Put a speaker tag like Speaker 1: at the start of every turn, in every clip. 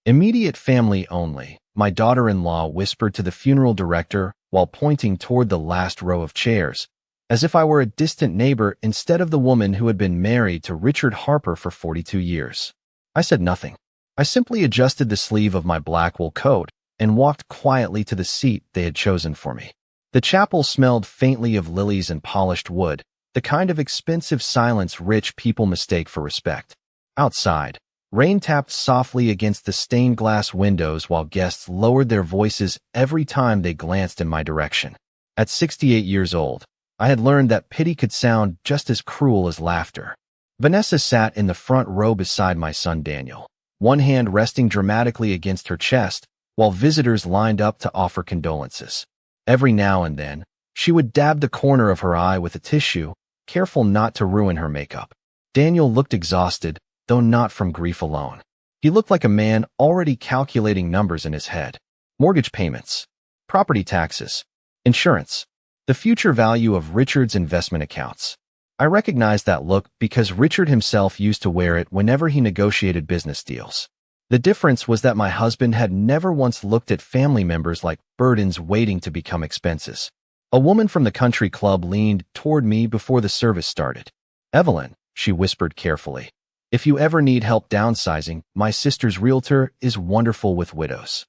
Speaker 1: Immediate family only, my daughter-in-law whispered to the funeral director while pointing toward the last row of chairs, as if I were a distant neighbor instead of the woman who had been married to Richard Harper for 42 years. I said nothing. I simply adjusted the sleeve of my black wool coat and walked quietly to the seat they had chosen for me. The chapel smelled faintly of lilies and polished wood, the kind of expensive silence rich people mistake for respect. Outside, rain tapped softly against the stained glass windows while guests lowered their voices every time they glanced in my direction. At 68 years old, I had learned that pity could sound just as cruel as laughter. Vanessa sat in the front row beside my son Daniel, one hand resting dramatically against her chest, while visitors lined up to offer condolences. Every now and then, she would dab the corner of her eye with a tissue, careful not to ruin her makeup. Daniel looked exhausted, though not from grief alone. He looked like a man already calculating numbers in his head. Mortgage payments, property taxes, insurance, the future value of Richard's investment accounts. I recognized that look because Richard himself used to wear it whenever he negotiated business deals. The difference was that my husband had never once looked at family members like burdens waiting to become expenses. A woman from the country club leaned toward me before the service started. "Evelyn," she whispered carefully, "if you ever need help downsizing, my sister's realtor is wonderful with widows."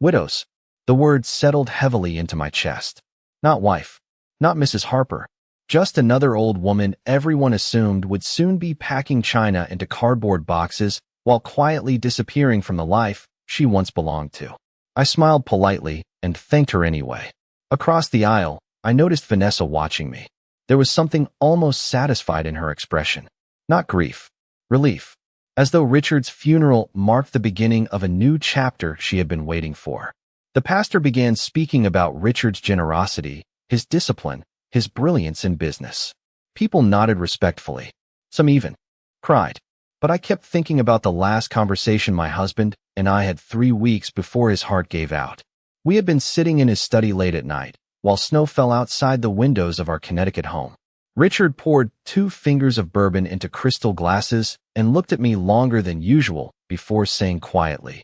Speaker 1: Widows. The word settled heavily into my chest. Not wife. Not Mrs. Harper. Just another old woman everyone assumed would soon be packing china into cardboard boxes while quietly disappearing from the life she once belonged to. I smiled politely and thanked her anyway. Across the aisle, I noticed Vanessa watching me. There was something almost satisfied in her expression. Not grief. Relief. As though Richard's funeral marked the beginning of a new chapter she had been waiting for. The pastor began speaking about Richard's generosity, his discipline, his brilliance in business. People nodded respectfully. Some even cried. But I kept thinking about the last conversation my husband and I had 3 weeks before his heart gave out. We had been sitting in his study late at night, while snow fell outside the windows of our Connecticut home. Richard poured 2 fingers of bourbon into crystal glasses and looked at me longer than usual before saying quietly,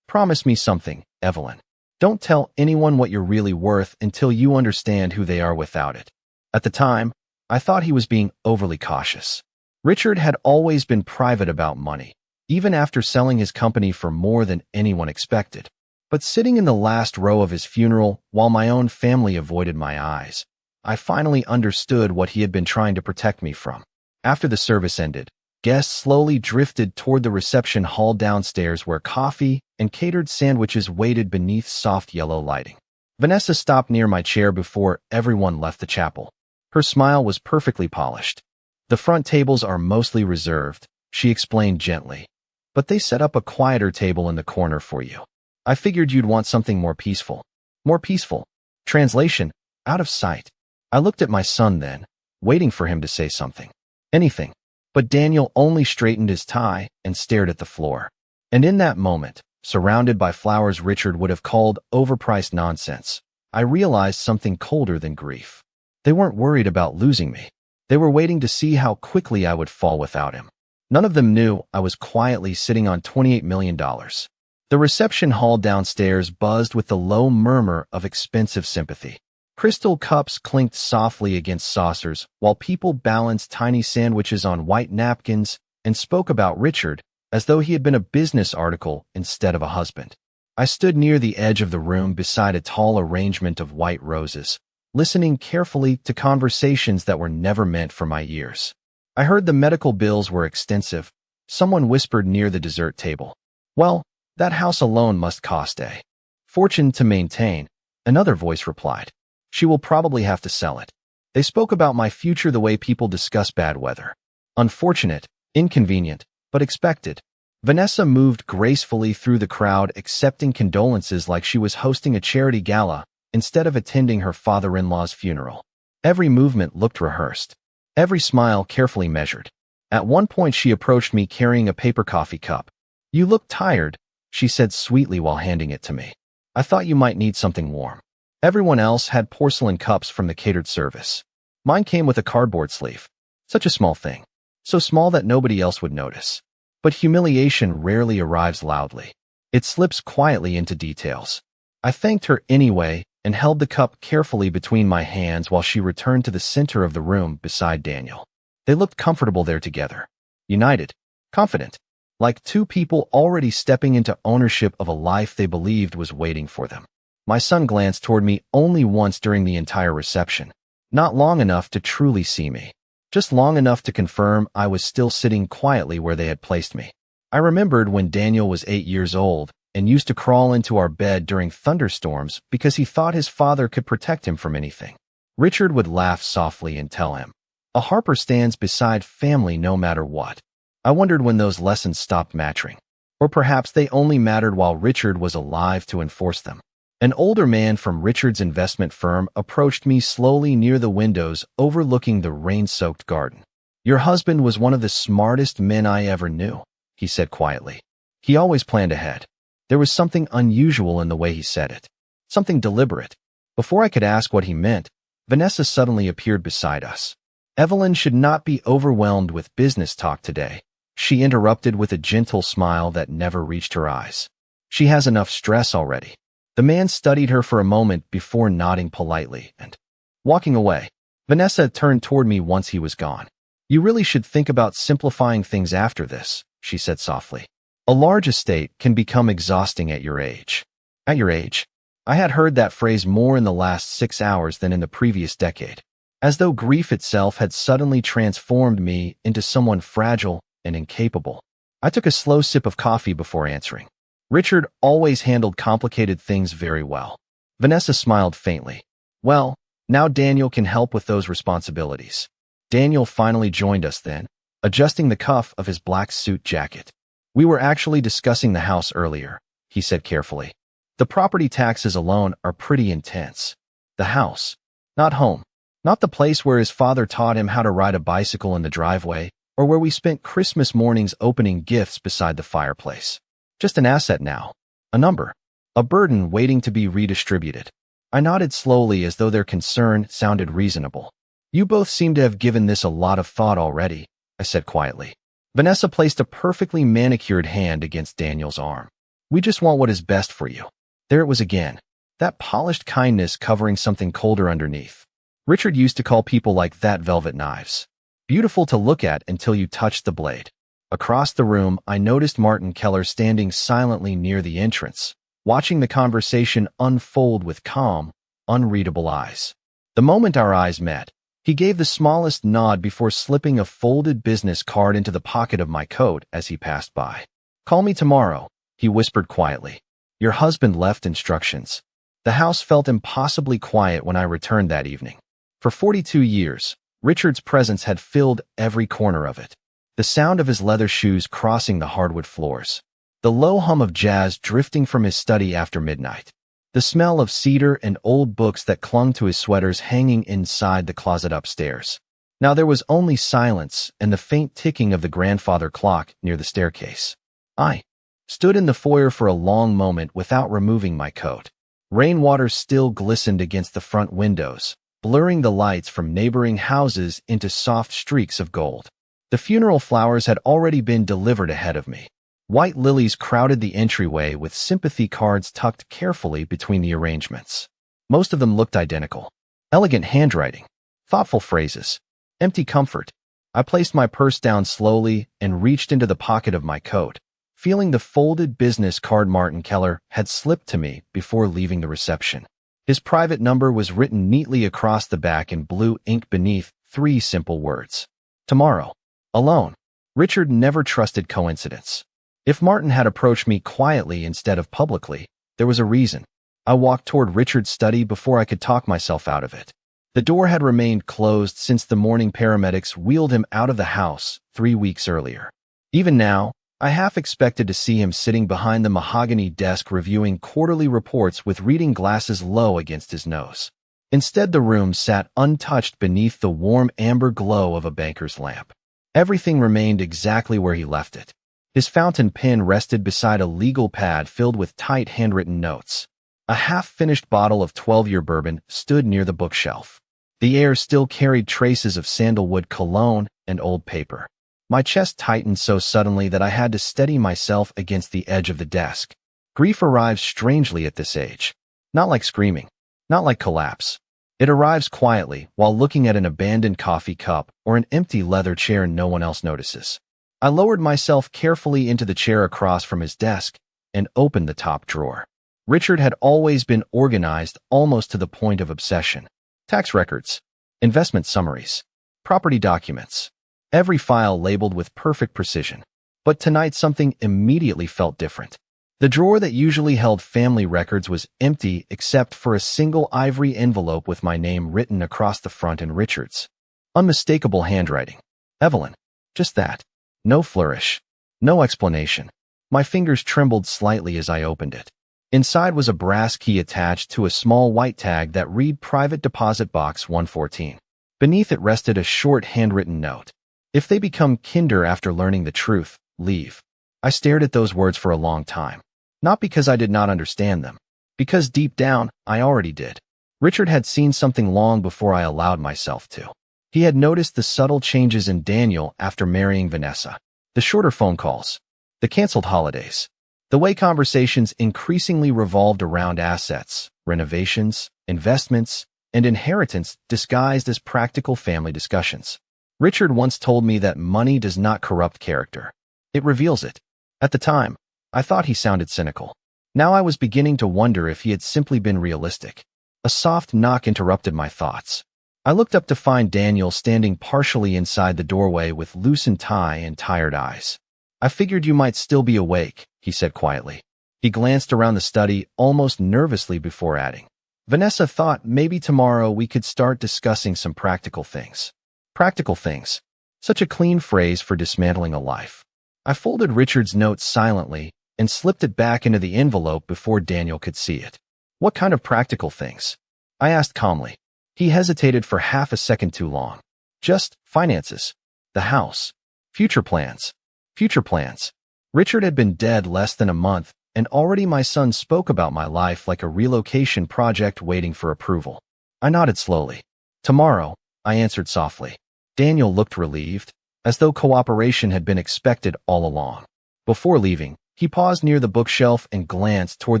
Speaker 1: "Promise me something, Evelyn. Don't tell anyone what you're really worth until you understand who they are without it." At the time, I thought he was being overly cautious. Richard had always been private about money, even after selling his company for more than anyone expected. But sitting in the last row of his funeral while my own family avoided my eyes, I finally understood what he had been trying to protect me from. After the service ended, guests slowly drifted toward the reception hall downstairs where coffee and catered sandwiches waited beneath soft yellow lighting. Vanessa stopped near my chair before everyone left the chapel. Her smile was perfectly polished. "The front tables are mostly reserved," she explained gently, "but they set up a quieter table in the corner for you. I figured you'd want something more peaceful." More peaceful. Translation, out of sight. I looked at my son then, waiting for him to say something. Anything. But Daniel only straightened his tie and stared at the floor. And in that moment, surrounded by flowers Richard would have called overpriced nonsense, I realized something colder than grief. They weren't worried about losing me. They were waiting to see how quickly I would fall without him. None of them knew I was quietly sitting on $28 million. The reception hall downstairs buzzed with the low murmur of expensive sympathy. Crystal cups clinked softly against saucers while people balanced tiny sandwiches on white napkins and spoke about Richard as though he had been a business article instead of a husband. I stood near the edge of the room beside a tall arrangement of white roses, listening carefully to conversations that were never meant for my ears. I heard the medical bills were extensive. Someone whispered near the dessert table, "Well, that house alone must cost a fortune to maintain." Another voice replied, "She will probably have to sell it." They spoke about my future the way people discuss bad weather. Unfortunate, inconvenient, but expected. Vanessa moved gracefully through the crowd, accepting condolences like she was hosting a charity gala instead of attending her father-in-law's funeral. Every movement looked rehearsed. Every smile carefully measured. At one point she approached me carrying a paper coffee cup. "You look tired," she said sweetly while handing it to me. "I thought you might need something warm." Everyone else had porcelain cups from the catered service. Mine came with a cardboard sleeve. Such a small thing. So small that nobody else would notice. But humiliation rarely arrives loudly. It slips quietly into details. I thanked her anyway and held the cup carefully between my hands while she returned to the center of the room beside Daniel. They looked comfortable there together, united, confident, like two people already stepping into ownership of a life they believed was waiting for them. My son glanced toward me only once during the entire reception, not long enough to truly see me, just long enough to confirm I was still sitting quietly where they had placed me. I remembered when Daniel was 8 years old and used to crawl into our bed during thunderstorms because he thought his father could protect him from anything. Richard would laugh softly and tell him, "A Harper stands beside family no matter what." I wondered when those lessons stopped mattering, or perhaps they only mattered while Richard was alive to enforce them. An older man from Richard's investment firm approached me slowly near the windows overlooking the rain-soaked garden. "Your husband was one of the smartest men I ever knew," he said quietly. He always planned ahead. There was something unusual in the way he said it, something deliberate. Before I could ask what he meant, Vanessa suddenly appeared beside us. "Evelyn should not be overwhelmed with business talk today," she interrupted with a gentle smile that never reached her eyes. "She has enough stress already." The man studied her for a moment before nodding politely and walking away. Vanessa turned toward me once he was gone. "You really should think about simplifying things after this," she said softly. "A large estate can become exhausting at your age." At your age? I had heard that phrase more in the last 6 hours than in the previous decade, as though grief itself had suddenly transformed me into someone fragile and incapable. I took a slow sip of coffee before answering. Richard always handled complicated things very well. Vanessa smiled faintly. "Well, now Daniel can help with those responsibilities." Daniel finally joined us then, adjusting the cuff of his black suit jacket. "We were actually discussing the house earlier," he said carefully. "The property taxes alone are pretty intense. The house, not home, not the place where his father taught him how to ride a bicycle in the driveway, or where we spent Christmas mornings opening gifts beside the fireplace. Just an asset now, a number, a burden waiting to be redistributed." I nodded slowly as though their concern sounded reasonable. "You both seem to have given this a lot of thought already," I said quietly. Vanessa placed a perfectly manicured hand against Daniel's arm. "We just want what is best for you." There it was again, that polished kindness covering something colder underneath. Richard used to call people like that velvet knives. Beautiful to look at until you touched the blade. Across the room, I noticed Martin Keller standing silently near the entrance, watching the conversation unfold with calm, unreadable eyes. The moment our eyes met, he gave the smallest nod before slipping a folded business card into the pocket of my coat as he passed by. "Call me tomorrow," he whispered quietly. "Your husband left instructions." The house felt impossibly quiet when I returned that evening. For 42 years, Richard's presence had filled every corner of it. The sound of his leather shoes crossing the hardwood floors. The low hum of jazz drifting from his study after midnight. The smell of cedar and old books that clung to his sweaters hanging inside the closet upstairs. Now there was only silence and the faint ticking of the grandfather clock near the staircase. I stood in the foyer for a long moment without removing my coat. Rainwater still glistened against the front windows, blurring the lights from neighboring houses into soft streaks of gold. The funeral flowers had already been delivered ahead of me. White lilies crowded the entryway with sympathy cards tucked carefully between the arrangements. Most of them looked identical. Elegant handwriting, thoughtful phrases, empty comfort. I placed my purse down slowly and reached into the pocket of my coat, feeling the folded business card Martin Keller had slipped to me before leaving the reception. His private number was written neatly across the back in blue ink beneath 3 simple words. Tomorrow. Alone. Richard never trusted coincidence. If Martin had approached me quietly instead of publicly, there was a reason. I walked toward Richard's study before I could talk myself out of it. The door had remained closed since the morning paramedics wheeled him out of the house 3 weeks earlier. Even now, I half expected to see him sitting behind the mahogany desk reviewing quarterly reports with reading glasses low against his nose. Instead, the room sat untouched beneath the warm amber glow of a banker's lamp. Everything remained exactly where he left it. His fountain pen rested beside a legal pad filled with tight handwritten notes. A half-finished bottle of 12-year bourbon stood near the bookshelf. The air still carried traces of sandalwood cologne and old paper. My chest tightened so suddenly that I had to steady myself against the edge of the desk. Grief arrives strangely at this age. Not like screaming, not like collapse. It arrives quietly while looking at an abandoned coffee cup or an empty leather chair no one else notices. I lowered myself carefully into the chair across from his desk and opened the top drawer. Richard had always been organized almost to the point of obsession. Tax records, investment summaries, property documents, every file labeled with perfect precision. But tonight something immediately felt different. The drawer that usually held family records was empty except for a single ivory envelope with my name written across the front in Richard's unmistakable handwriting. Evelyn. Just that. No flourish. No explanation. My fingers trembled slightly as I opened it. Inside was a brass key attached to a small white tag that read Private Deposit Box 114. Beneath it rested a short handwritten note. If they become kinder after learning the truth, leave. I stared at those words for a long time. Not because I did not understand them. Because deep down, I already did. Richard had seen something long before I allowed myself to. He had noticed the subtle changes in Daniel after marrying Vanessa. The shorter phone calls. The canceled holidays. The way conversations increasingly revolved around assets, renovations, investments, and inheritance disguised as practical family discussions. Richard once told me that money does not corrupt character. It reveals it. At the time, I thought he sounded cynical. Now I was beginning to wonder if he had simply been realistic. A soft knock interrupted my thoughts. I looked up to find Daniel standing partially inside the doorway with loosened tie and tired eyes. I figured you might still be awake, he said quietly. He glanced around the study almost nervously before adding, Vanessa thought maybe tomorrow we could start discussing some practical things. Practical things. Such a clean phrase for dismantling a life. I folded Richard's note silently and slipped it back into the envelope before Daniel could see it. What kind of practical things? I asked calmly. He hesitated for half a second too long. Just finances. The house. Future plans. Future plans. Richard had been dead less than a month, and already my son spoke about my life like a relocation project waiting for approval. I nodded slowly. Tomorrow, I answered softly. Daniel looked relieved, as though cooperation had been expected all along. Before leaving, he paused near the bookshelf and glanced toward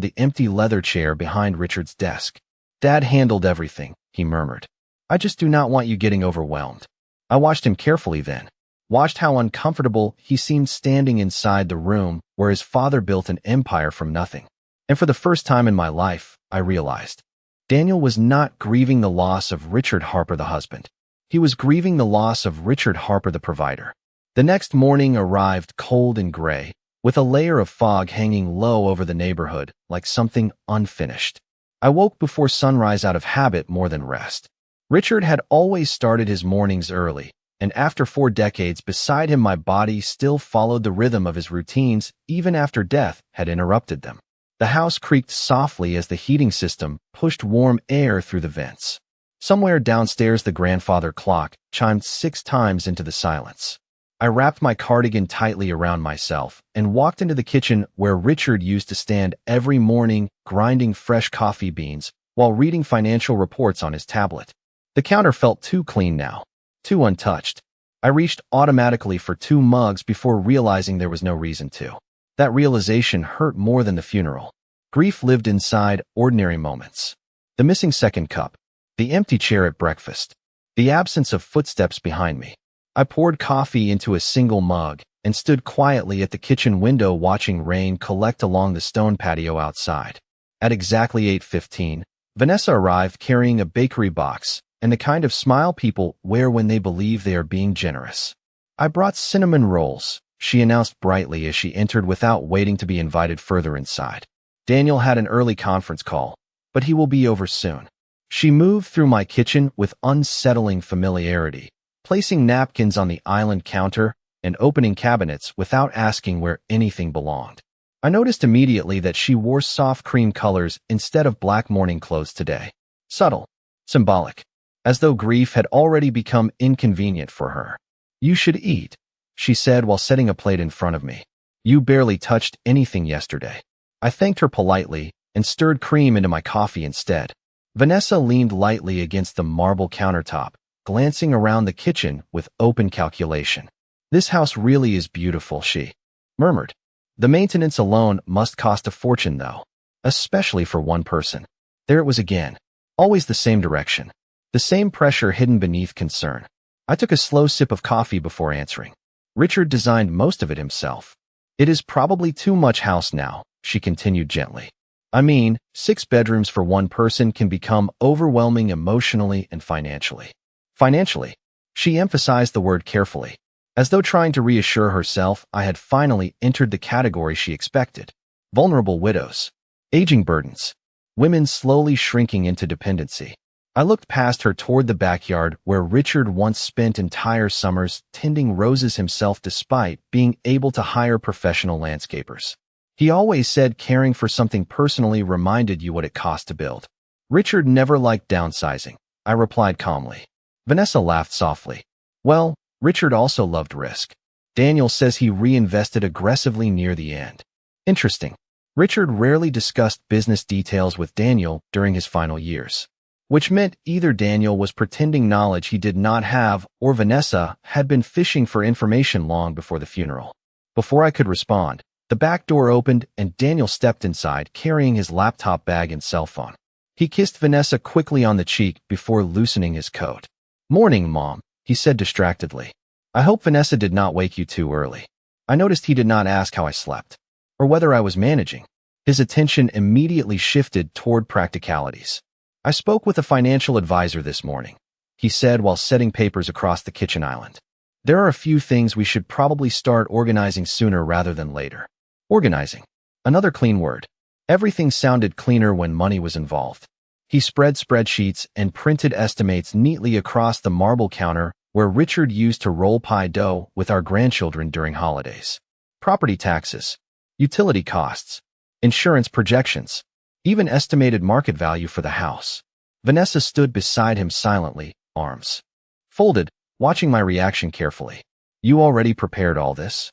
Speaker 1: the empty leather chair behind Richard's desk. Dad handled everything, he murmured. I just do not want you getting overwhelmed. I watched him carefully then. Watched how uncomfortable he seemed standing inside the room where his father built an empire from nothing. And for the first time in my life, I realized. Daniel was not grieving the loss of Richard Harper the husband. He was grieving the loss of Richard Harper the provider. The next morning arrived cold and gray, with a layer of fog hanging low over the neighborhood like something unfinished. I woke before sunrise out of habit more than rest. Richard had always started his mornings early, and after 4 decades beside him my body still followed the rhythm of his routines even after death had interrupted them. The house creaked softly as the heating system pushed warm air through the vents. Somewhere downstairs the grandfather clock chimed 6 times into the silence. I wrapped my cardigan tightly around myself and walked into the kitchen where Richard used to stand every morning grinding fresh coffee beans while reading financial reports on his tablet. The counter felt too clean now, too untouched. I reached automatically for 2 mugs before realizing there was no reason to. That realization hurt more than the funeral. Grief lived inside ordinary moments. The missing second cup, the empty chair at breakfast, the absence of footsteps behind me. I poured coffee into a single mug and stood quietly at the kitchen window watching rain collect along the stone patio outside. At exactly 8:15, Vanessa arrived carrying a bakery box and the kind of smile people wear when they believe they are being generous. I brought cinnamon rolls, she announced brightly as she entered without waiting to be invited further inside. Daniel had an early conference call, but he will be over soon. She moved through my kitchen with unsettling familiarity, placing napkins on the island counter and opening cabinets without asking where anything belonged. I noticed immediately that she wore soft cream colors instead of black morning clothes today. Subtle, symbolic, as though grief had already become inconvenient for her. You should eat, she said while setting a plate in front of me. You barely touched anything yesterday. I thanked her politely and stirred cream into my coffee instead. Vanessa leaned lightly against the marble countertop, glancing around the kitchen with open calculation. This house really is beautiful, she murmured. The maintenance alone must cost a fortune, though, especially for one person. There it was again. Always the same direction. The same pressure hidden beneath concern. I took a slow sip of coffee before answering. Richard designed most of it himself. It is probably too much house now, she continued gently. I mean, 6 bedrooms for one person can become overwhelming emotionally and financially. Financially. She emphasized the word carefully. As though trying to reassure herself, I had finally entered the category she expected. Vulnerable widows. Aging burdens. Women slowly shrinking into dependency. I looked past her toward the backyard where Richard once spent entire summers tending roses himself despite being able to hire professional landscapers. He always said caring for something personally reminded you what it cost to build. Richard never liked downsizing, I replied calmly. Vanessa laughed softly. Well, Richard also loved risk. Daniel says he reinvested aggressively near the end. Interesting. Richard rarely discussed business details with Daniel during his final years, which meant either Daniel was pretending knowledge he did not have or Vanessa had been fishing for information long before the funeral. Before I could respond, the back door opened and Daniel stepped inside carrying his laptop bag and cell phone. He kissed Vanessa quickly on the cheek before loosening his coat. Morning, Mom, he said distractedly. I hope Vanessa did not wake you too early. I noticed he did not ask how I slept, or whether I was managing. His attention immediately shifted toward practicalities. I spoke with a financial advisor this morning, he said while setting papers across the kitchen island. There are a few things we should probably start organizing sooner rather than later. Organizing. Another clean word. Everything sounded cleaner when money was involved. He spread spreadsheets and printed estimates neatly across the marble counter where Richard used to roll pie dough with our grandchildren during holidays. Property taxes, utility costs, insurance projections, even estimated market value for the house. Vanessa stood beside him silently, arms folded, watching my reaction carefully. You already prepared all this?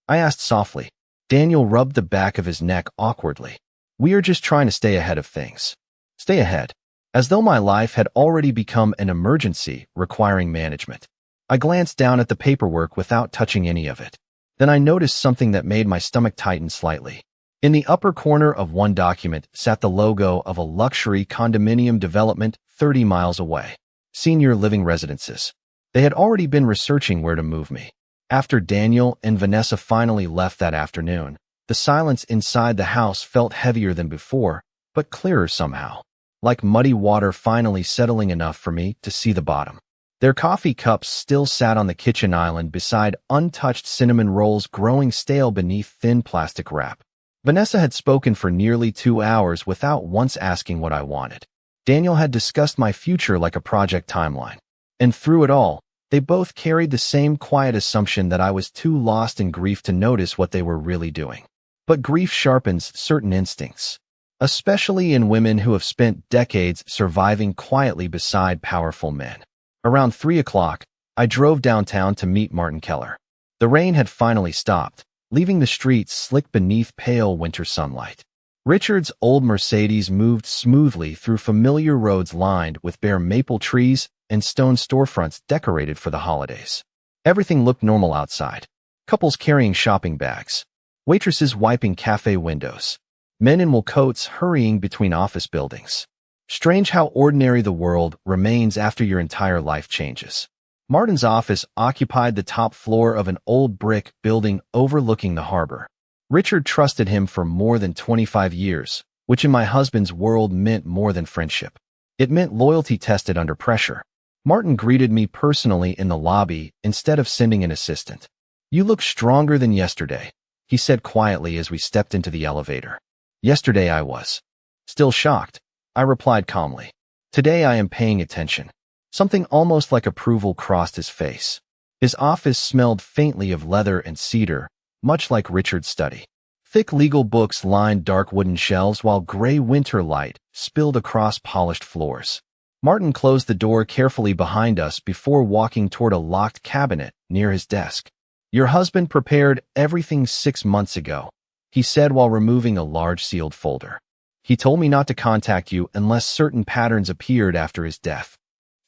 Speaker 1: I asked softly. Daniel rubbed the back of his neck awkwardly. We are just trying to stay ahead of things. Stay ahead. As though my life had already become an emergency requiring management. I glanced down at the paperwork without touching any of it. Then I noticed something that made my stomach tighten slightly. In the upper corner of one document sat the logo of a luxury condominium development 30 miles away. Senior living residences. They had already been researching where to move me. After Daniel and Vanessa finally left that afternoon, the silence inside the house felt heavier than before, but clearer somehow, like muddy water finally settling enough for me to see the bottom. Their coffee cups still sat on the kitchen island beside untouched cinnamon rolls growing stale beneath thin plastic wrap. Vanessa had spoken for nearly 2 hours without once asking what I wanted. Daniel had discussed my future like a project timeline. And through it all, they both carried the same quiet assumption that I was too lost in grief to notice what they were really doing. But grief sharpens certain instincts, especially in women who have spent decades surviving quietly beside powerful men. Around 3 o'clock, I drove downtown to meet Martin Keller. The rain had finally stopped, leaving the streets slick beneath pale winter sunlight. Richard's old Mercedes moved smoothly through familiar roads lined with bare maple trees and stone storefronts decorated for the holidays. Everything looked normal outside. Couples carrying shopping bags, waitresses wiping cafe windows, men in wool coats hurrying between office buildings. Strange how ordinary the world remains after your entire life changes. Martin's office occupied the top floor of an old brick building overlooking the harbor. Richard trusted him for more than 25 years, which in my husband's world meant more than friendship. It meant loyalty tested under pressure. Martin greeted me personally in the lobby instead of sending an assistant. You look stronger than yesterday, he said quietly as we stepped into the elevator. Yesterday I was still shocked, I replied calmly. Today I am paying attention. Something almost like approval crossed his face. His office smelled faintly of leather and cedar, much like Richard's study. Thick legal books lined dark wooden shelves while gray winter light spilled across polished floors. Martin closed the door carefully behind us before walking toward a locked cabinet near his desk. Your husband prepared everything 6 months ago, he said while removing a large sealed folder. He told me not to contact you unless certain patterns appeared after his death.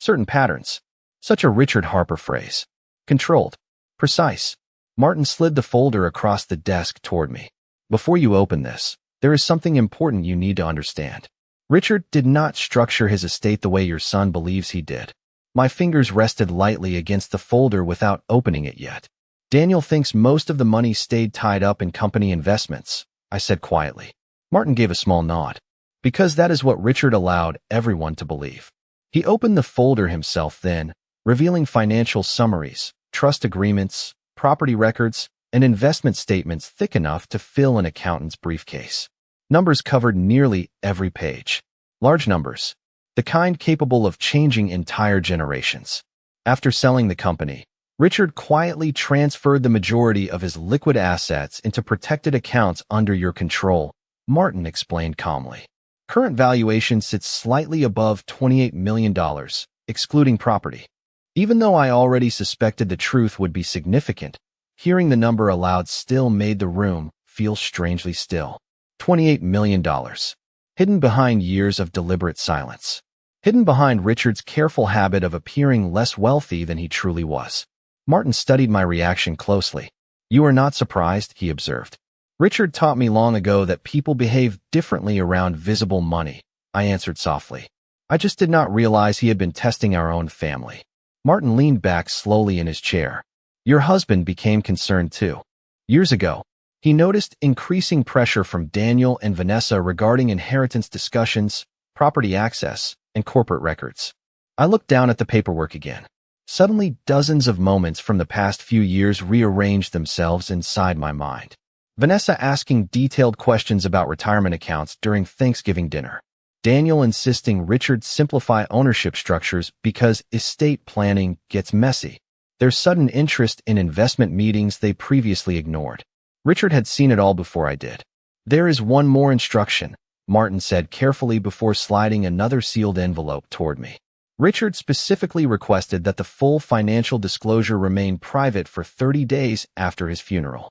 Speaker 1: Certain patterns. Such a Richard Harper phrase. Controlled. Precise. Martin slid the folder across the desk toward me. Before you open this, there is something important you need to understand. Richard did not structure his estate the way your son believes he did. My fingers rested lightly against the folder without opening it yet. Daniel thinks most of the money stayed tied up in company investments, I said quietly. Martin gave a small nod. Because that is what Richard allowed everyone to believe. He opened the folder himself then, revealing financial summaries, trust agreements, property records, and investment statements thick enough to fill an accountant's briefcase. Numbers covered nearly every page. Large numbers. The kind capable of changing entire generations. After selling the company, Richard quietly transferred the majority of his liquid assets into protected accounts under your control, Martin explained calmly. Current valuation sits slightly above $28 million, excluding property. Even though I already suspected the truth would be significant, hearing the number aloud still made the room feel strangely still. $28 million. Hidden behind years of deliberate silence. Hidden behind Richard's careful habit of appearing less wealthy than he truly was. Martin studied my reaction closely. You are not surprised, he observed. Richard taught me long ago that people behave differently around visible money, I answered softly. I just did not realize he had been testing our own family. Martin leaned back slowly in his chair. Your husband became concerned too. Years ago, he noticed increasing pressure from Daniel and Vanessa regarding inheritance discussions, property access, and corporate records. I looked down at the paperwork again. Suddenly, dozens of moments from the past few years rearranged themselves inside my mind. Vanessa asking detailed questions about retirement accounts during Thanksgiving dinner. Daniel insisting Richard simplify ownership structures because estate planning gets messy. Their sudden interest in investment meetings they previously ignored. Richard had seen it all before I did. There is one more instruction, Martin said carefully before sliding another sealed envelope toward me. Richard specifically requested that the full financial disclosure remain private for 30 days after his funeral.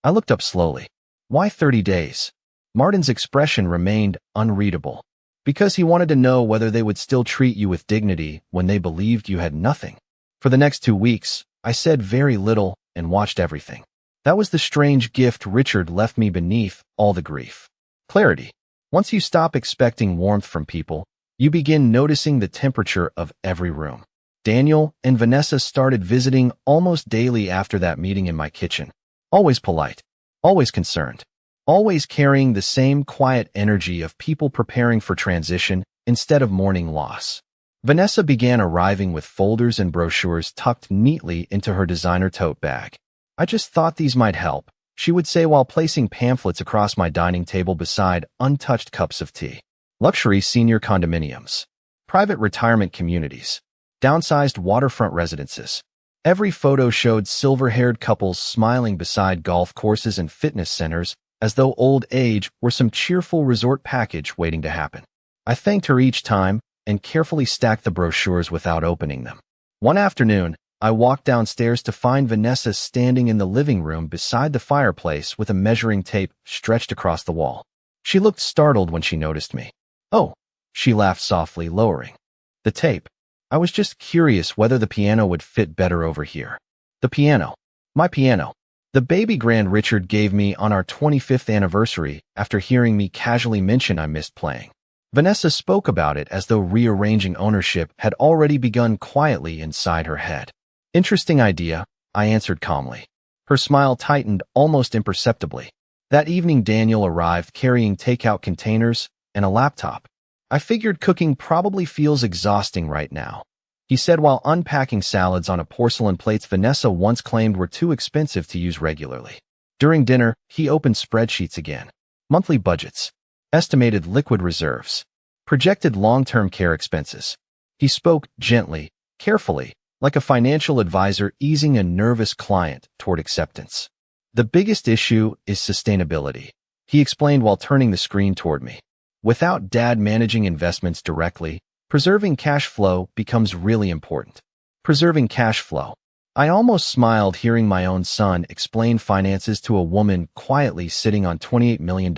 Speaker 1: I looked up slowly. Why 30 days? Martin's expression remained unreadable. Because he wanted to know whether they would still treat you with dignity when they believed you had nothing. For the next 2 weeks, I said very little and watched everything. That was the strange gift Richard left me beneath all the grief. Clarity. Once you stop expecting warmth from people, you begin noticing the temperature of every room. Daniel and Vanessa started visiting almost daily after that meeting in my kitchen. Always polite, always concerned, always carrying the same quiet energy of people preparing for transition instead of mourning loss. Vanessa began arriving with folders and brochures tucked neatly into her designer tote bag. I just thought these might help, she would say while placing pamphlets across my dining table beside untouched cups of tea. Luxury senior condominiums, private retirement communities, downsized waterfront residences. Every photo showed silver-haired couples smiling beside golf courses and fitness centers as though old age were some cheerful resort package waiting to happen. I thanked her each time and carefully stacked the brochures without opening them. One afternoon, I walked downstairs to find Vanessa standing in the living room beside the fireplace with a measuring tape stretched across the wall. She looked startled when she noticed me. Oh, she laughed softly, lowering the tape. I was just curious whether the piano would fit better over here. The piano. My piano. The baby grand Richard gave me on our 25th anniversary after hearing me casually mention I missed playing. Vanessa spoke about it as though rearranging ownership had already begun quietly inside her head. Interesting idea, I answered calmly. Her smile tightened almost imperceptibly. That evening Daniel arrived carrying takeout containers and a laptop. I figured cooking probably feels exhausting right now, he said while unpacking salads on a porcelain plates Vanessa once claimed were too expensive to use regularly. During dinner, he opened spreadsheets again. Monthly budgets, estimated liquid reserves, projected long-term care expenses. He spoke gently, carefully, like a financial advisor easing a nervous client toward acceptance. The biggest issue is sustainability, he explained while turning the screen toward me. Without Dad managing investments directly, preserving cash flow becomes really important. Preserving cash flow. I almost smiled hearing my own son explain finances to a woman quietly sitting on $28 million.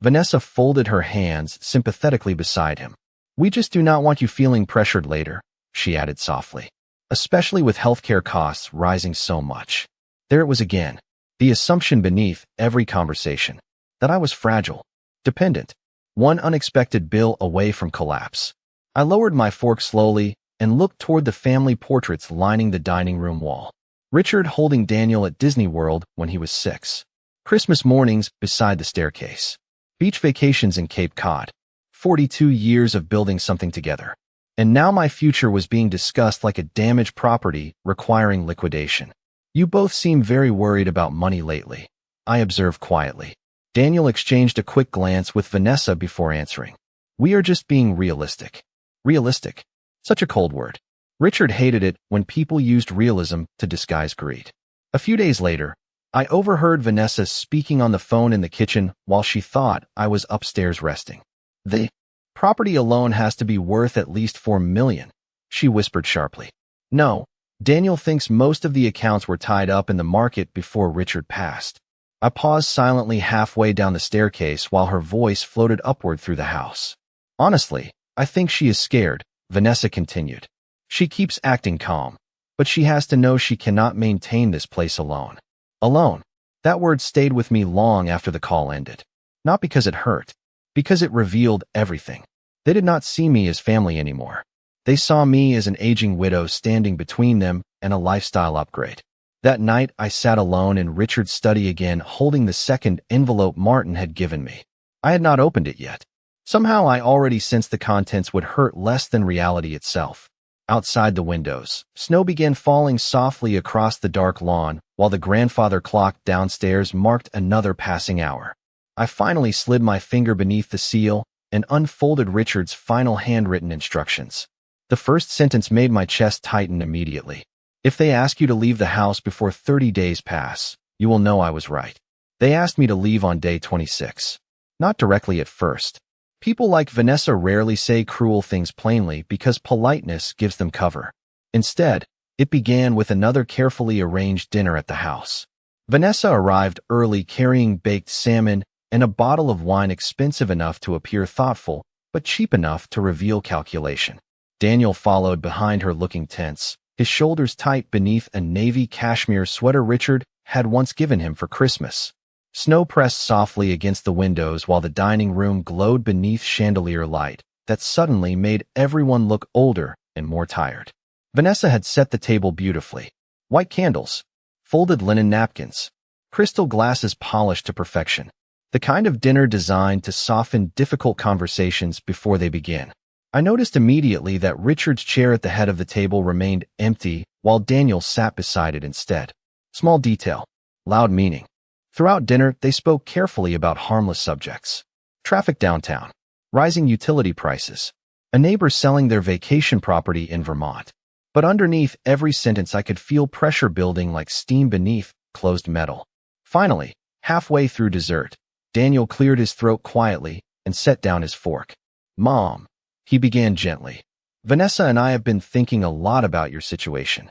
Speaker 1: Vanessa folded her hands sympathetically beside him. We just do not want you feeling pressured later, she added softly. Especially with healthcare costs rising so much. There it was again. The assumption beneath every conversation that I was fragile, dependent, one unexpected bill away from collapse. I lowered my fork slowly and looked toward the family portraits lining the dining room wall. Richard holding Daniel at Disney World when he was 6. Christmas mornings beside the staircase. Beach vacations in Cape Cod. 42 years of building something together. And now my future was being discussed like a damaged property requiring liquidation. You both seem very worried about money lately, I observed quietly. Daniel exchanged a quick glance with Vanessa before answering. We are just being realistic. Realistic. Such a cold word. Richard hated it when people used realism to disguise greed. A few days later, I overheard Vanessa speaking on the phone in the kitchen while she thought I was upstairs resting. The property alone has to be worth at least $4 million, she whispered sharply. No, Daniel thinks most of the accounts were tied up in the market before Richard passed. I paused silently halfway down the staircase while her voice floated upward through the house. Honestly, I think she is scared, Vanessa continued. She keeps acting calm, but she has to know she cannot maintain this place alone. Alone. That word stayed with me long after the call ended. Not because it hurt, because it revealed everything. They did not see me as family anymore. They saw me as an aging widow standing between them and a lifestyle upgrade. That night, I sat alone in Richard's study again, holding the second envelope Martin had given me. I had not opened it yet. Somehow I already sensed the contents would hurt less than reality itself. Outside the windows, snow began falling softly across the dark lawn, while the grandfather clock downstairs marked another passing hour. I finally slid my finger beneath the seal and unfolded Richard's final handwritten instructions. The first sentence made my chest tighten immediately. If they ask you to leave the house before 30 days pass, you will know I was right. They asked me to leave on day 26. Not directly at first. People like Vanessa rarely say cruel things plainly because politeness gives them cover. Instead, it began with another carefully arranged dinner at the house. Vanessa arrived early carrying baked salmon and a bottle of wine expensive enough to appear thoughtful, but cheap enough to reveal calculation. Daniel followed behind her looking tense, his shoulders tight beneath a navy cashmere sweater Richard had once given him for Christmas. Snow pressed softly against the windows while the dining room glowed beneath chandelier light that suddenly made everyone look older and more tired. Vanessa had set the table beautifully. White candles, folded linen napkins, crystal glasses polished to perfection. The kind of dinner designed to soften difficult conversations before they begin. I noticed immediately that Richard's chair at the head of the table remained empty while Daniel sat beside it instead. Small detail, loud meaning. Throughout dinner, they spoke carefully about harmless subjects. Traffic downtown, rising utility prices, a neighbor selling their vacation property in Vermont. But underneath every sentence I could feel pressure building like steam beneath closed metal. Finally, halfway through dessert, Daniel cleared his throat quietly and set down his fork. Mom, he began gently. Vanessa and I have been thinking a lot about your situation.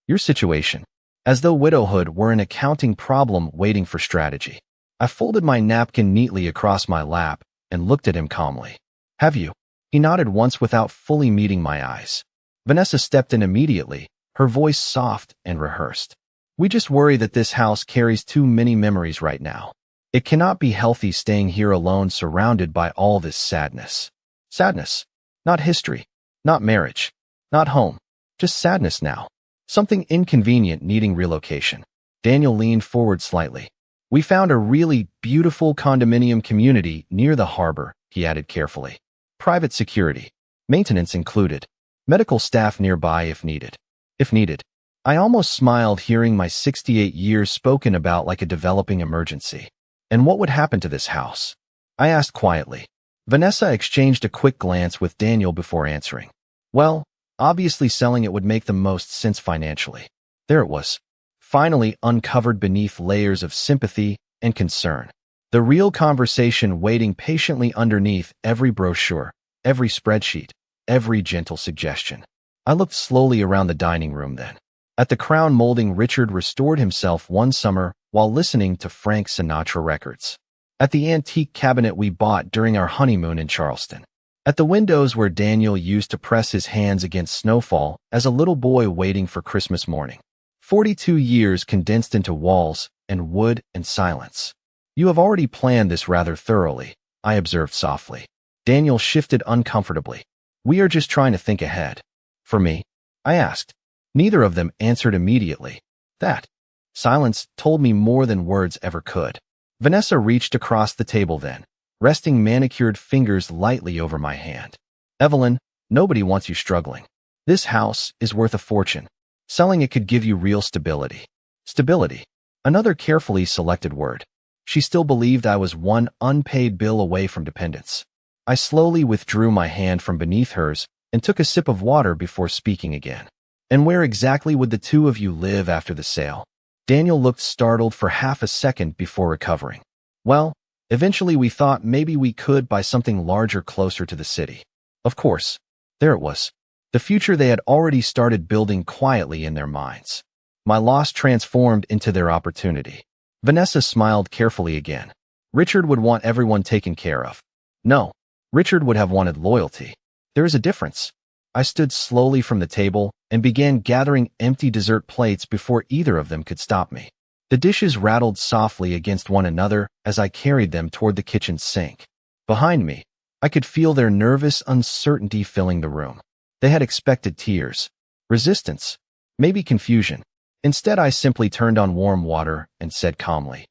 Speaker 1: Your situation. As though widowhood were an accounting problem waiting for strategy. I folded my napkin neatly across my lap and looked at him calmly. Have you? He nodded once without fully meeting my eyes. Vanessa stepped in immediately, her voice soft and rehearsed. We just worry that this house carries too many memories right now. It cannot be healthy staying here alone surrounded by all this sadness. Sadness. Not history. Not marriage. Not home. Just sadness now. Something inconvenient needing relocation. Daniel leaned forward slightly. We found a really beautiful condominium community near the harbor, he added carefully. Private security. Maintenance included. Medical staff nearby if needed. If needed. I almost smiled hearing my 68 years spoken about like a developing emergency. And what would happen to this house? I asked quietly. Vanessa exchanged a quick glance with Daniel before answering. Well, obviously selling it would make the most sense financially. There it was, finally uncovered beneath layers of sympathy and concern. The real conversation waiting patiently underneath every brochure, every spreadsheet, every gentle suggestion. I looked slowly around the dining room then. At the crown molding Richard restored himself one summer while listening to Frank Sinatra records. At the antique cabinet we bought during our honeymoon in Charleston. At the windows where Daniel used to press his hands against snowfall as a little boy waiting for Christmas morning. 42 years condensed into walls, and wood and silence. You have already planned this rather thoroughly, I observed softly. Daniel shifted uncomfortably. We are just trying to think ahead. For me? I asked. Neither of them answered immediately. That silence told me more than words ever could. Vanessa reached across the table then, resting manicured fingers lightly over my hand. Evelyn, nobody wants you struggling. This house is worth a fortune. Selling it could give you real stability. Stability. Another carefully selected word. She still believed I was one unpaid bill away from dependence. I slowly withdrew my hand from beneath hers and took a sip of water before speaking again. And where exactly would the two of you live after the sale? Daniel looked startled for half a second before recovering. Well, eventually we thought maybe we could buy something larger closer to the city. Of course. There it was. The future they had already started building quietly in their minds. My loss transformed into their opportunity. Vanessa smiled carefully again. Richard would want everyone taken care of. No, Richard would have wanted loyalty. There is a difference. I stood slowly from the table and began gathering empty dessert plates before either of them could stop me. The dishes rattled softly against one another as I carried them toward the kitchen sink. Behind me, I could feel their nervous uncertainty filling the room. They had expected tears, resistance, maybe confusion. Instead, I simply turned on warm water and said calmly,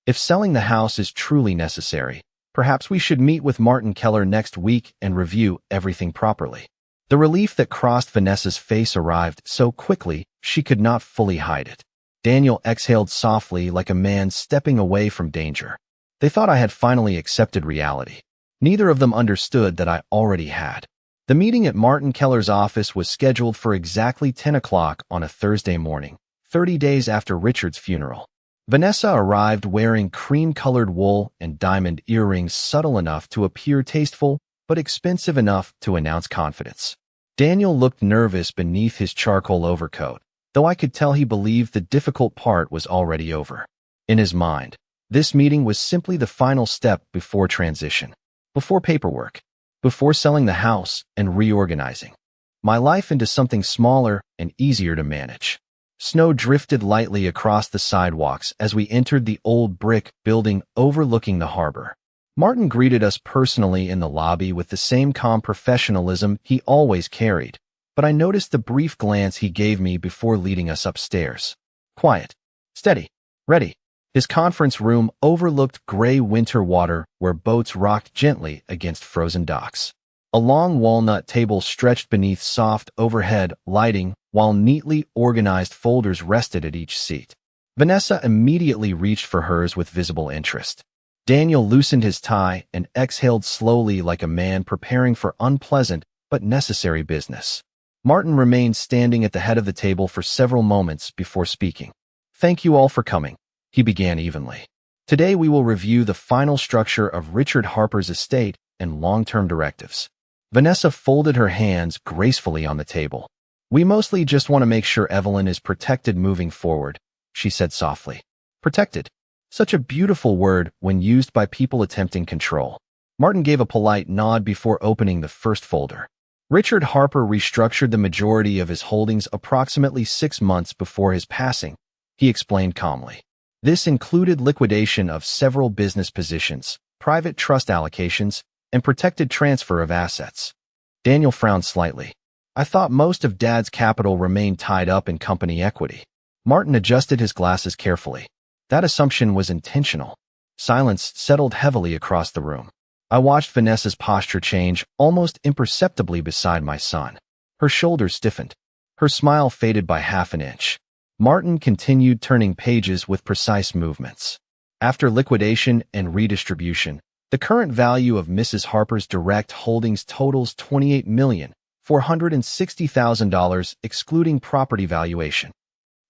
Speaker 1: if selling the house is truly necessary, perhaps we should meet with Martin Keller next week and review everything properly. The relief that crossed Vanessa's face arrived so quickly she could not fully hide it. Daniel exhaled softly like a man stepping away from danger. They thought I had finally accepted reality. Neither of them understood that I already had. The meeting at Martin Keller's office was scheduled for exactly 10 o'clock on a Thursday morning, 30 days after Richard's funeral. Vanessa arrived wearing cream-colored wool and diamond earrings subtle enough to appear tasteful, but expensive enough to announce confidence. Daniel looked nervous beneath his charcoal overcoat, though I could tell he believed the difficult part was already over. In his mind, this meeting was simply the final step before transition, before paperwork, before selling the house and reorganizing my life into something smaller and easier to manage. Snow drifted lightly across the sidewalks as we entered the old brick building overlooking the harbor. Martin greeted us personally in the lobby with the same calm professionalism he always carried, but I noticed the brief glance he gave me before leading us upstairs. Quiet, steady, ready. His conference room overlooked gray winter water where boats rocked gently against frozen docks. A long walnut table stretched beneath soft overhead lighting while neatly organized folders rested at each seat. Vanessa immediately reached for hers with visible interest. Daniel loosened his tie and exhaled slowly like a man preparing for unpleasant but necessary business. Martin remained standing at the head of the table for several moments before speaking. Thank you all for coming, he began evenly. Today we will review the final structure of Richard Harper's estate and long-term directives. Vanessa folded her hands gracefully on the table. We mostly just want to make sure Evelyn is protected moving forward, she said softly. Protected. Such a beautiful word when used by people attempting control. Martin gave a polite nod before opening the first folder. Richard Harper restructured the majority of his holdings approximately 6 months before his passing, he explained calmly. This included liquidation of several business positions, private trust allocations, and protected transfer of assets. Daniel frowned slightly. I thought most of Dad's capital remained tied up in company equity. Martin adjusted his glasses carefully. That assumption was intentional. Silence settled heavily across the room. I watched Vanessa's posture change almost imperceptibly beside my son. Her shoulders stiffened. Her smile faded by half an inch. Martin continued turning pages with precise movements. After liquidation and redistribution, the current value of Mrs. Harper's direct holdings totals $28,460,000 excluding property valuation.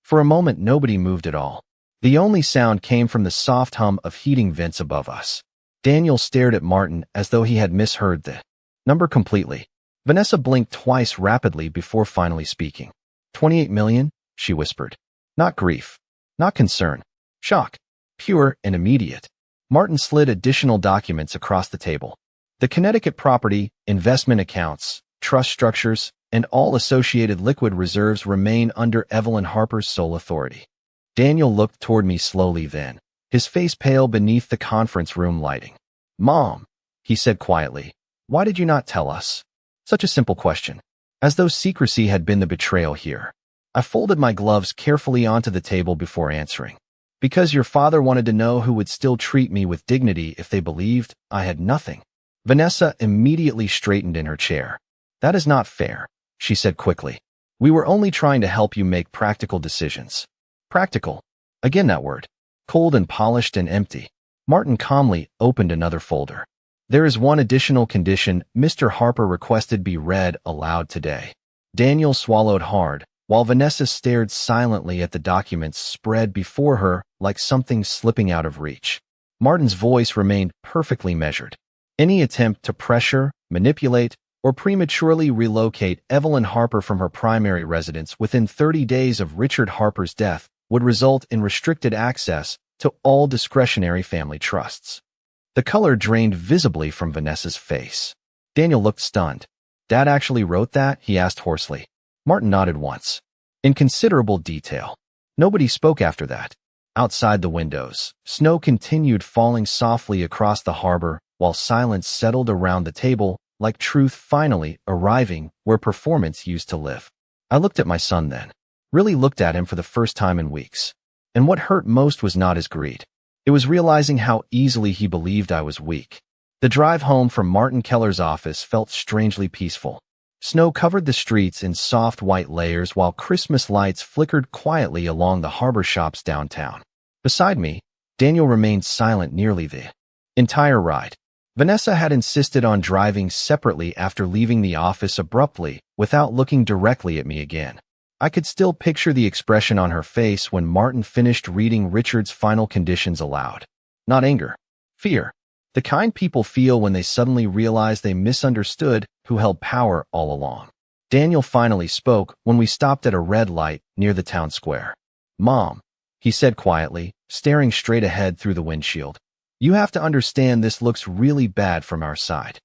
Speaker 1: For a moment, nobody moved at all. The only sound came from the soft hum of heating vents above us. Daniel stared at Martin as though he had misheard the number completely. Vanessa blinked twice rapidly before finally speaking. 28 million, she whispered. Not grief. Not concern. Shock. Pure and immediate. Martin slid additional documents across the table. The Connecticut property, investment accounts, trust structures, and all associated liquid reserves remain under Evelyn Harper's sole authority. Daniel looked toward me slowly then, his face pale beneath the conference room lighting. "Mom," he said quietly, "why did you not tell us?" Such a simple question, as though secrecy had been the betrayal here. I folded my gloves carefully onto the table before answering. "Because your father wanted to know who would still treat me with dignity if they believed I had nothing." Vanessa immediately straightened in her chair. "That is not fair," she said quickly. "We were only trying to help you make practical decisions." Practical. Again that word. Cold and polished and empty. Martin calmly opened another folder. "There is one additional condition Mr. Harper requested be read aloud today." Daniel swallowed hard, while Vanessa stared silently at the documents spread before her like something slipping out of reach. Martin's voice remained perfectly measured. Any attempt to pressure, manipulate, or prematurely relocate Evelyn Harper from her primary residence within 30 days of Richard Harper's death would result in restricted access to all discretionary family trusts. The color drained visibly from Vanessa's face. Daniel looked stunned. "Dad actually wrote that?" he asked hoarsely. Martin nodded once. In considerable detail. Nobody spoke after that. Outside the windows, snow continued falling softly across the harbor while silence settled around the table, like truth finally arriving where performance used to live. I looked at my son then. Really looked at him for the first time in weeks. And what hurt most was not his greed. It was realizing how easily he believed I was weak. The drive home from Martin Keller's office felt strangely peaceful. Snow covered the streets in soft white layers while Christmas lights flickered quietly along the harbor shops downtown. Beside me, Daniel remained silent nearly the entire ride. Vanessa had insisted on driving separately after leaving the office abruptly, without looking directly at me again. I could still picture the expression on her face when Martin finished reading Richard's final conditions aloud. Not anger. Fear. The kind people feel when they suddenly realize they misunderstood who held power all along. Daniel finally spoke when we stopped at a red light near the town square. "Mom," he said quietly, staring straight ahead through the windshield. "You have to understand this looks really bad from our side."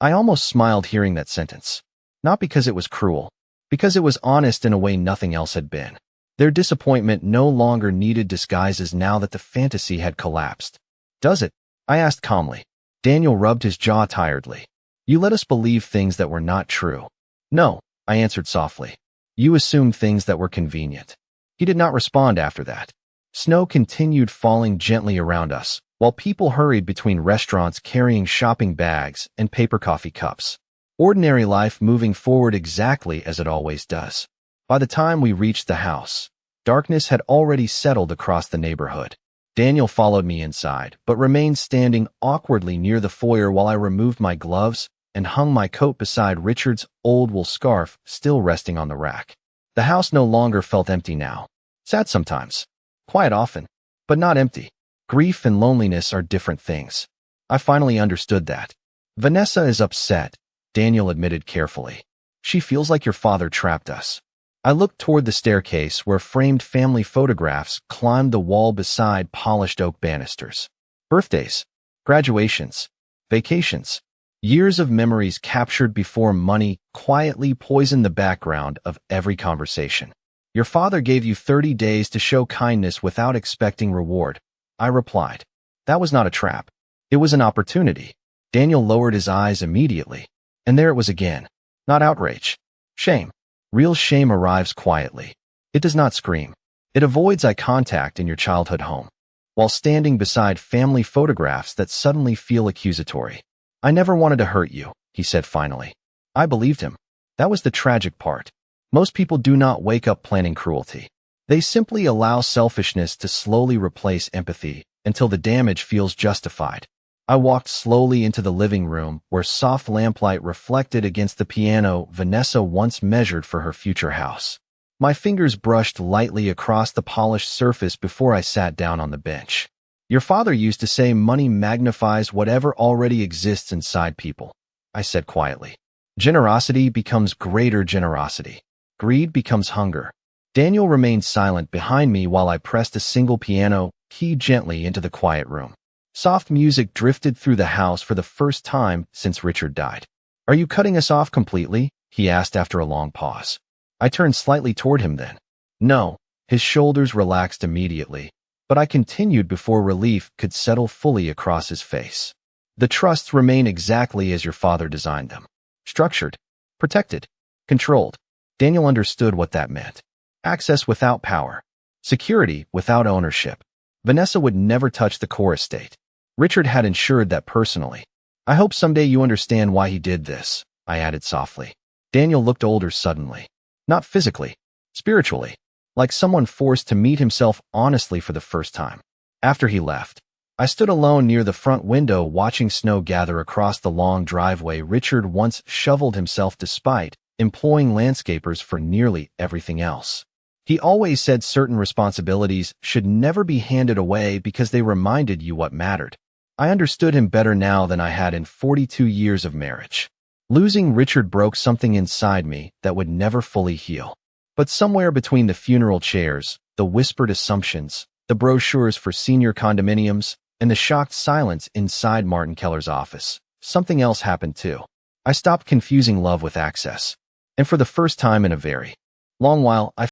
Speaker 1: I almost smiled hearing that sentence. Not because it was cruel, because it was honest in a way nothing else had been. Their disappointment no longer needed disguises now that the fantasy had collapsed. "Does it?" I asked calmly. Daniel rubbed his jaw tiredly. "You let us believe things that were not true." "No," I answered softly. "You assumed things that were convenient." He did not respond after that. Snow continued falling gently around us, while people hurried between restaurants carrying shopping bags and paper coffee cups. Ordinary life moving forward exactly as it always does. By the time we reached the house, darkness had already settled across the neighborhood. Daniel followed me inside, but remained standing awkwardly near the foyer while I removed my gloves and hung my coat beside Richard's old wool scarf still resting on the rack. The house no longer felt empty now. Sad sometimes. Quiet often. But not empty. Grief and loneliness are different things. I finally understood that. "Vanessa is upset," Daniel admitted carefully. "She feels like your father trapped us." I looked toward the staircase where framed family photographs climbed the wall beside polished oak banisters. Birthdays, graduations, vacations, years of memories captured before money quietly poisoned the background of every conversation. "Your father gave you 30 days to show kindness without expecting reward," I replied. "That was not a trap. It was an opportunity." Daniel lowered his eyes immediately. And there it was again. Not outrage. Shame. Real shame arrives quietly. It does not scream. It avoids eye contact in your childhood home, while standing beside family photographs that suddenly feel accusatory. "I never wanted to hurt you," he said finally. I believed him. That was the tragic part. Most people do not wake up planning cruelty. They simply allow selfishness to slowly replace empathy until the damage feels justified. I walked slowly into the living room where soft lamplight reflected against the piano Vanessa once measured for her future house. My fingers brushed lightly across the polished surface before I sat down on the bench. "Your father used to say money magnifies whatever already exists inside people," I said quietly. "Generosity becomes greater generosity. Greed becomes hunger." Daniel remained silent behind me while I pressed a single piano key gently into the quiet room. Soft music drifted through the house for the first time since Richard died. "Are you cutting us off completely?" he asked after a long pause. I turned slightly toward him then. "No," His shoulders relaxed immediately, but I continued before relief could settle fully across his face. The trusts remain exactly as your father designed them. Structured, protected, controlled. Daniel understood what that meant. Access without power. Security without ownership. Vanessa would never touch the core estate. Richard had ensured that personally. I hope someday you understand why he did this, I added softly. Daniel looked older suddenly. Not physically, spiritually, like someone forced to meet himself honestly for the first time. After he left, I stood alone near the front window watching snow gather across the long driveway Richard once shoveled himself despite employing landscapers for nearly everything else. He always said certain responsibilities should never be handed away because they reminded you what mattered. I understood him better now than I had in 42 years of marriage. Losing Richard broke something inside me that would never fully heal. But somewhere between the funeral chairs, the whispered assumptions, the brochures for senior condominiums, and the shocked silence inside Martin Keller's office, something else happened too. I stopped confusing love with access. And for the first time in a very long while, I